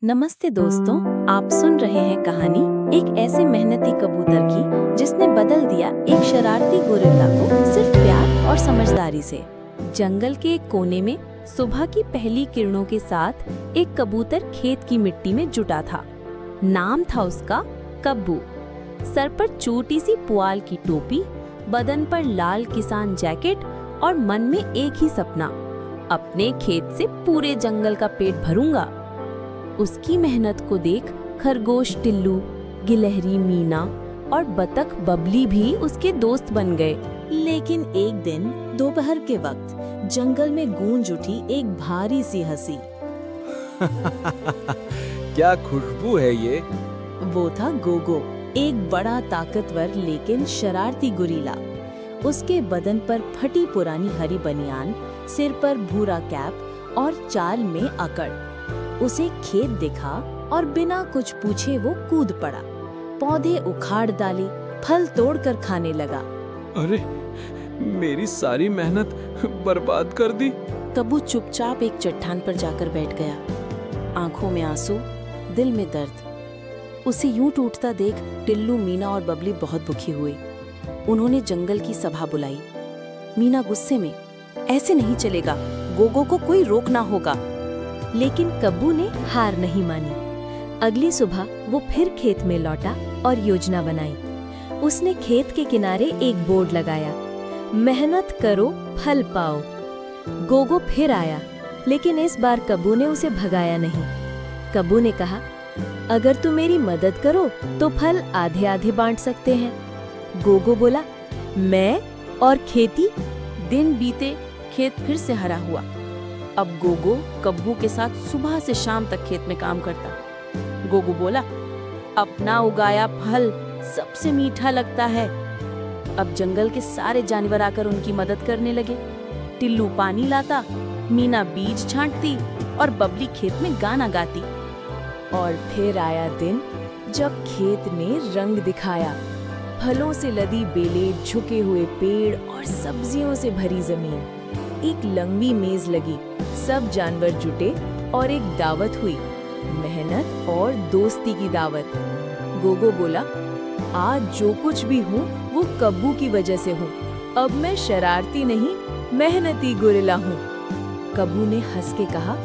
नमस्ते दोस्तों, आप सुन रहे हैं कहानी एक ऐसे मेहनती कबूतर की जिसने बदल दिया एक शरारती गोरिल्ला को सिर्फ प्यार और समझदारी से। जंगल के एक कोने में सुबह की पहली किरणों के साथ एक कबूतर खेत की मिट्टी में जुटा था। नाम था उसका कब्बू। सर पर छोटी सी पुआल की टोपी, बदन पर लाल किसान जैकेट और मन में एक ही सपना, अपने खेत से पूरे जंगल का पेट भरूंगा। उसकी मेहनत को देख खरगोश टिल्लू, गिलहरी मीना और बतख बबली भी उसके दोस्त बन गए। लेकिन एक दिन दोपहर के वक्त जंगल में गूंज उठी एक भारी सी हंसी। क्या खुशबू है ये? वो था गोगो, एक बड़ा ताकतवर लेकिन शरारती गोरिल्ला। उसके बदन पर फटी पुरानी हरी बनियान, सिर पर भूरा कैप और चाल में अकड़। उसे खेत दिखा और बिना कुछ पूछे वो कूद पड़ा, पौधे उखाड़ डाले, फल तोड़कर खाने लगा। अरे, मेरी सारी मेहनत बर्बाद कर दी। कब्बू चुपचाप एक चट्टान पर जाकर बैठ गया, आंखों में आंसू, दिल में दर्द। उसे यूं टूटता देख टिल्लू, मीना और बबली बहुत दुखी हुए। उन्होंने जंगल की सभा बुलाई। मीना गुस्से में, ऐसे नहीं चलेगा, गोगो को कोई रोकना होगा। लेकिन कब्बू ने हार नहीं मानी। अगली सुबह वो फिर खेत में लौटा और योजना बनाई। उसने खेत के किनारे एक बोर्ड लगाया, मेहनत करो फल पाओ। गोगो फिर आया, लेकिन इस बार कब्बू ने उसे भगाया नहीं। कब्बू ने कहा, अगर तुम मेरी मदद करो तो फल आधे आधे बांट सकते हैं। गोगो बोला, मैं और खेती। दिन बीते, खेत फिर से हरा हुआ। अब गोगो कब्बू के साथ सुबह से शाम तक खेत में काम करता। गोगो बोला, अपना उगाया फल सबसे मीठा लगता है। अब जंगल के सारे जानवर आकर उनकी मदद करने लगे। टिल्लू पानी लाता, मीना बीज छांटती और बबली खेत में गाना गाती। और फिर आया दिन जब खेत ने रंग दिखाया। फलों से लदी बेलें, झुके हुए पेड़ और सब्जियों से भरी जमीन। एक लंबी मेज लगी, सब जानवर जुटे और एक दावत हुई, मेहनत और दोस्ती की दावत। गोगो बोला, आज जो कुछ भी हूँ वो कब्बू की वजह से हूँ। अब मैं शरारती नहीं, मेहनती गोरिल्ला हूँ। कब्बू ने हंस के कहा,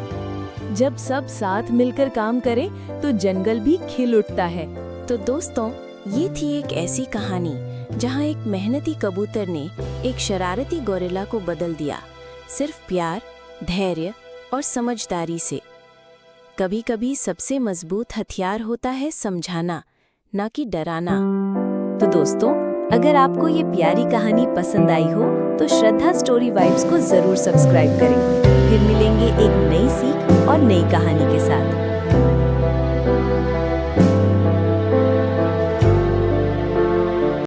जब सब साथ मिलकर काम करें तो जंगल भी खिल उठता है। तो दोस्तों, ये थी एक ऐसी कहानी जहाँ एक मेहनती कबूतर ने एक शरारती गोरिल्ला को बदल दिया, सिर्फ प्यार, धैर्य और समझदारी से। कभी-कभी सबसे मजबूत हथियार होता है समझाना, ना कि डराना। तो दोस्तों, अगर आपको ये प्यारी कहानी पसंद आई हो तो श्रद्धा स्टोरी वाइब्स को जरूर सब्सक्राइब करें। फिर मिलेंगे एक नई सीख और नई कहानी के साथ।